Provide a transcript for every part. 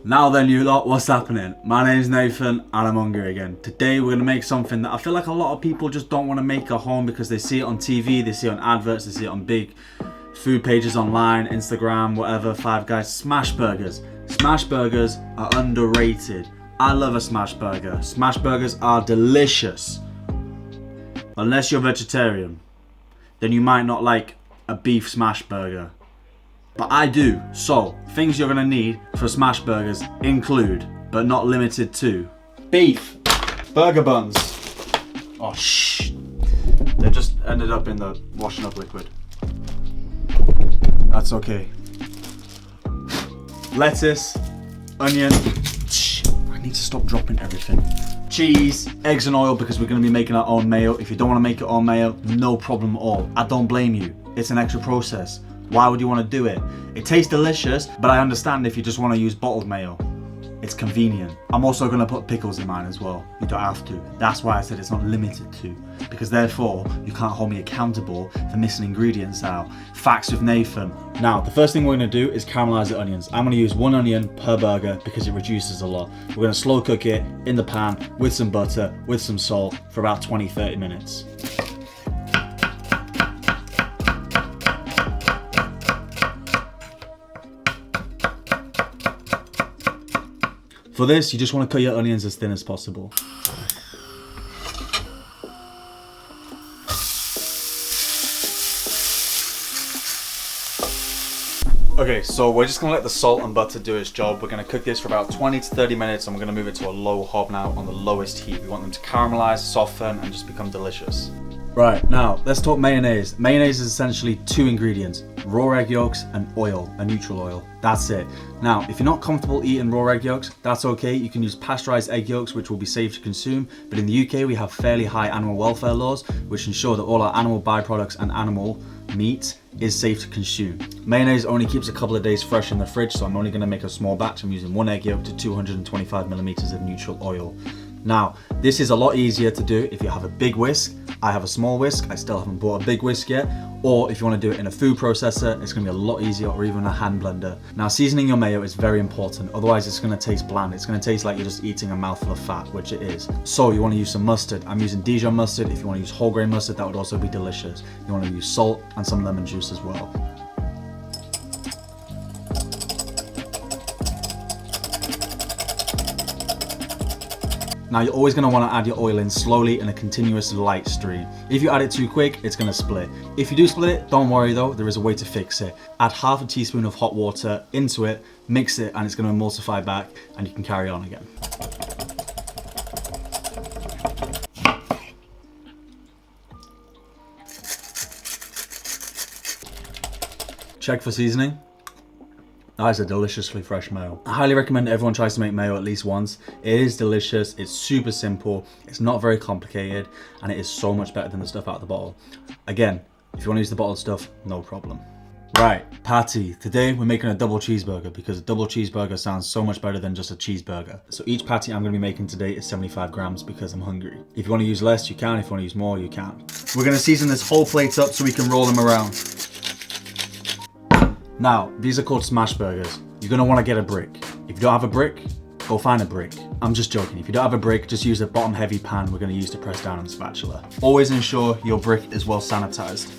Now then, you lot, what's happening? My name's Neyyfun and I'm hungry again. Today we're gonna make something that I feel like a lot of people just don't want to make at home because they see it on TV, they see it on adverts, they see it on big food pages online, Instagram, whatever, Five Guys. Smash burgers. Smash burgers are underrated. I love a smash burger. Smash burgers are delicious. Unless you're vegetarian, then you might not like a beef smash burger. But I do. So, things you're gonna need for smash burgers include, but not limited to, beef, burger buns. Oh shh. They just ended up in the washing up liquid. That's okay. Lettuce, onion. Shh. I need to stop dropping everything. Cheese, eggs and oil because we're gonna be making our own mayo. If you don't wanna make your own mayo, no problem at all. I don't blame you. It's an extra process. Why would you want to do it? It tastes delicious, but I understand if you just want to use bottled mayo. It's convenient. I'm also going to put pickles in mine as well. You don't have to. That's why I said it's not limited to. Because therefore, you can't hold me accountable for missing ingredients out. Facts with Neyyfun. Now, the first thing we're going to do is caramelize the onions. I'm going to use 1 onion per burger because it reduces a lot. We're going to slow cook it in the pan with some butter, with some salt for about 20-30 minutes. For this, you just want to cut your onions as thin as possible. Okay, so we're just gonna let the salt and butter do its job. We're gonna cook this for about 20 to 30 minutes and we're gonna move it to a low hob now on the lowest heat. We want them to caramelize, soften, and just become delicious. Right, now let's talk mayonnaise. Mayonnaise is essentially 2 ingredients, raw egg yolks and oil, a neutral oil. That's it. Now, if you're not comfortable eating raw egg yolks, that's okay. You can use pasteurized egg yolks, which will be safe to consume. But in the UK, we have fairly high animal welfare laws, which ensure that all our animal byproducts and animal meat is safe to consume. Mayonnaise only keeps a couple of days fresh in the fridge, so I'm only gonna make a small batch. I'm using 1 egg yolk to 225 millimeters of neutral oil. Now, this is a lot easier to do if you have a big whisk. I have a small whisk, I still haven't bought a big whisk yet. Or if you want to do it in a food processor, it's going to be a lot easier, or even a hand blender. Now, seasoning your mayo is very important, otherwise it's going to taste bland. It's going to taste like you're just eating a mouthful of fat, which it is. So you want to use some mustard. I'm using Dijon mustard. If you want to use whole grain mustard, that would also be delicious. You want to use salt and some lemon juice as well. Now you're always going to want to add your oil in slowly in a continuous light stream. If you add it too quick, it's going to split. If you do split it, don't worry though, there is a way to fix it. Add half a teaspoon of hot water into it, mix it, and it's going to emulsify back and you can carry on again. Check for seasoning. That is a deliciously fresh mayo. I highly recommend everyone tries to make mayo at least once. It is delicious, it's super simple, it's not very complicated, and it is so much better than the stuff out of the bottle. Again, if you want to use the bottled stuff, no problem. Right, patty. Today we're making a double cheeseburger because a double cheeseburger sounds so much better than just a cheeseburger. So each patty I'm going to be making today is 75 grams because I'm hungry. If you want to use less, you can. If you want to use more, you can. We're going to season this whole plate up so we can roll them around. Now, these are called smash burgers. You're gonna wanna get a brick. If you don't have a brick, go find a brick. I'm just joking. If you don't have a brick, just use a bottom heavy pan we're gonna use to press down on the spatula. Always ensure your brick is well sanitized.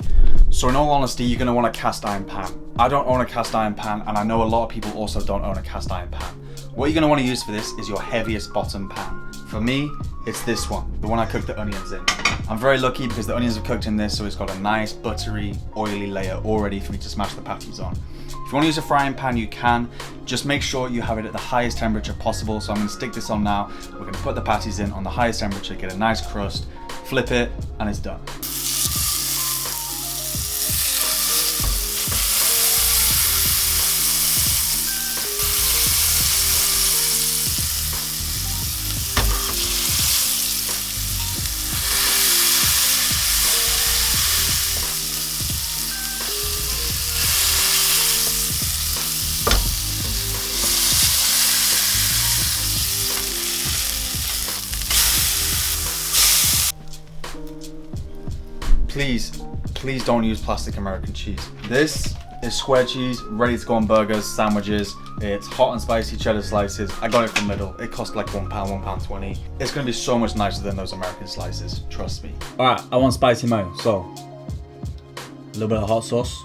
So in all honesty, you're gonna want a cast iron pan. I don't own a cast iron pan, and I know a lot of people also don't own a cast iron pan. What you're gonna wanna use for this is your heaviest bottom pan. For me, it's this one, the one I cooked the onions in. I'm very lucky because the onions are cooked in this, so it's got a nice buttery, oily layer all ready for me to smash the patties on. If you want to use a frying pan, you can. Just make sure you have it at the highest temperature possible. So I'm going to stick this on now. We're going to put the patties in on the highest temperature, get a nice crust, flip it, and it's done. Please don't use plastic American cheese. This It's square cheese, ready to go on burgers, sandwiches. It's hot and spicy cheddar slices. I got it from Lidl. It cost like £1, £1.20. It's gonna be so much nicer than those American slices, trust me. All right, I want spicy mayo, so a little bit of hot sauce.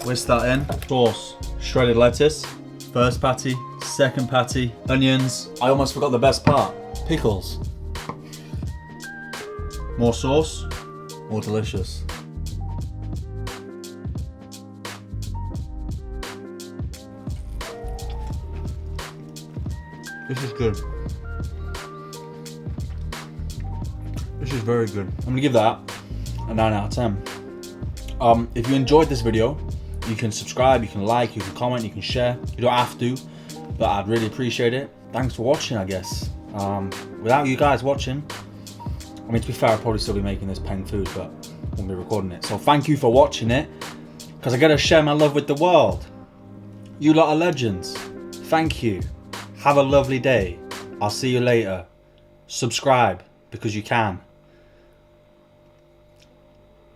Whisk that in. Sauce, shredded lettuce, first patty, second patty, onions. I almost forgot the best part, pickles. More sauce, more delicious. This is good. This is very good. I'm gonna give that a 9 out of 10. If you enjoyed this video, you can subscribe, you can like, you can comment, you can share. You don't have to, but I'd really appreciate it. Thanks for watching, I guess. Without you guys watching, I mean, to be fair, I'll probably still be making this peng food, but I won't be recording it. So thank you for watching it, because I gotta share my love with the world. You lot are legends. Thank you. Have a lovely day. I'll see you later. Subscribe, because you can.